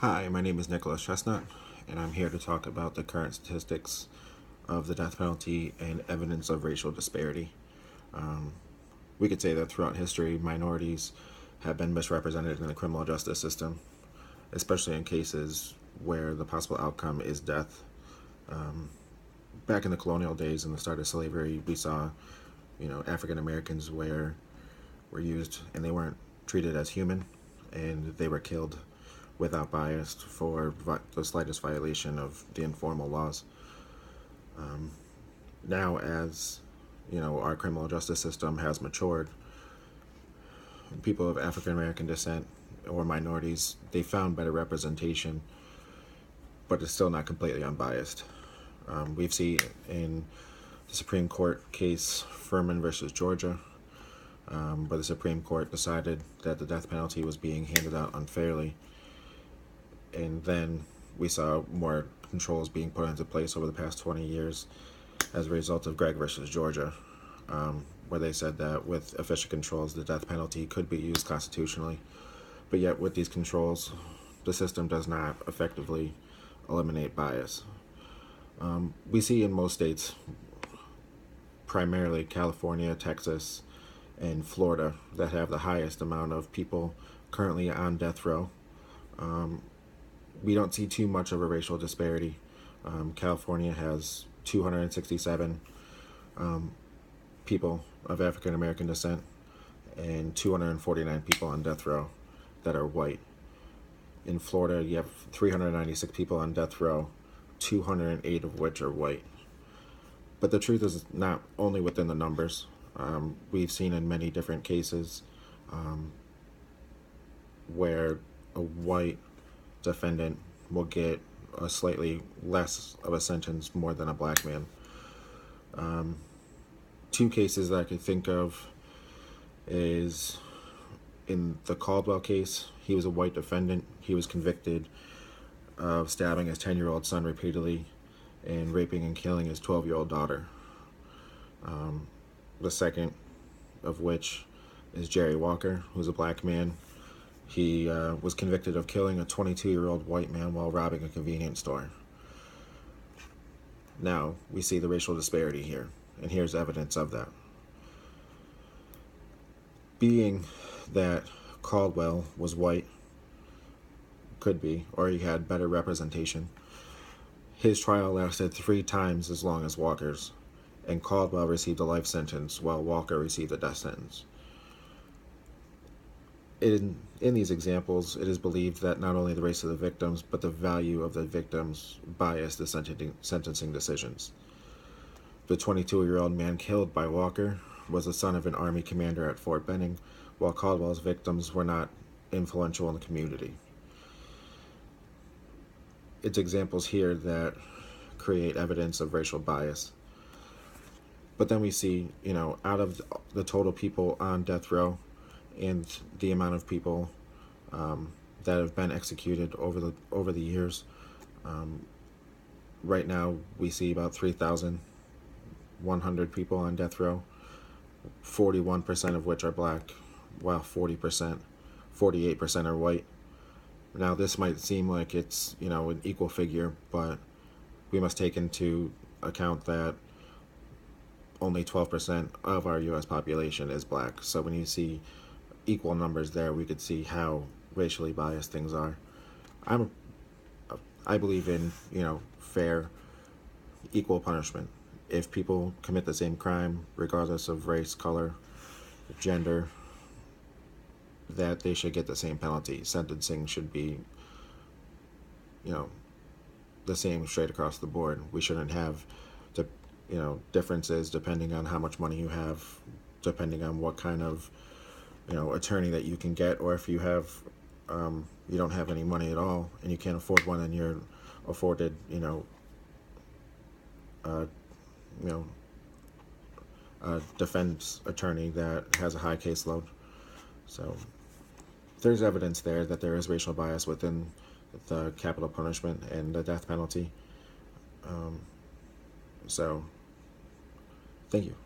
Hi, my name is Nicholas Chestnut, and I'm here to talk about the current statistics of the death penalty and evidence of racial disparity. We could say that throughout history, minorities have been misrepresented in the criminal justice system, especially in cases where the possible outcome is death. Back in the colonial days and the start of slavery, we saw, African Americans were used and they weren't treated as human, and they were killed without bias for the slightest violation of the informal laws. Now, as our criminal justice system has matured, people of African American descent or minorities, they found better representation, but it's still not completely unbiased. We've seen in the Supreme Court case Furman versus Georgia, where the Supreme Court decided that the death penalty was being handed out unfairly. And then we saw more controls being put into place over the past 20 years as a result of Gregg versus Georgia, where they said that with efficient controls, the death penalty could be used constitutionally. But yet, with these controls, the system does not effectively eliminate bias. We see in most states, primarily California, Texas, and Florida, that have the highest amount of people currently on death row. We don't see too much of a racial disparity. California has 267 people of African American descent and 249 people on death row that are white. In Florida, you have 396 people on death row, 208 of which are white. But the truth is not only within the numbers. We've seen in many different cases where a white defendant will get a slightly less of a sentence more than a black man. Two cases that I could think of is in the Caldwell case. He was a white defendant. He was convicted of stabbing his 10-year-old son repeatedly and raping and killing his 12-year-old daughter. The second of which is Jerry Walker, who's a black man. He was convicted of killing a 22-year-old white man while robbing a convenience store. Now, we see the racial disparity here, and here's evidence of that. Being that Caldwell was white, could be, or he had better representation, his trial lasted 3 times as long as Walker's, and Caldwell received a life sentence while Walker received a death sentence. In these examples, it is believed that not only the race of the victims, but the value of the victims biased the sentencing decisions. The 22-year-old man killed by Walker was the son of an Army commander at Fort Benning, while Caldwell's victims were not influential in the community. It's examples here that create evidence of racial bias. But then we see, out of the total people on death row and the amount of people that have been executed over the years, right now we see about 3,100 people on death row, 41% of which are black, while 48% are white. Now, this might seem like it's, an equal figure, but we must take into account that only 12% of our U.S. population is black. So when you see equal numbers there, we could see how racially biased things are. I believe in, fair, equal punishment. If people commit the same crime, regardless of race, color, gender, that they should get the same penalty. Sentencing should be, the same straight across the board. We shouldn't have, differences depending on how much money you have, depending on what kind of, attorney that you can get, or if you have, you don't have any money at all and you can't afford one, and you're afforded, a defense attorney that has a high caseload. So there's evidence there that there is racial bias within the capital punishment and the death penalty. So, thank you.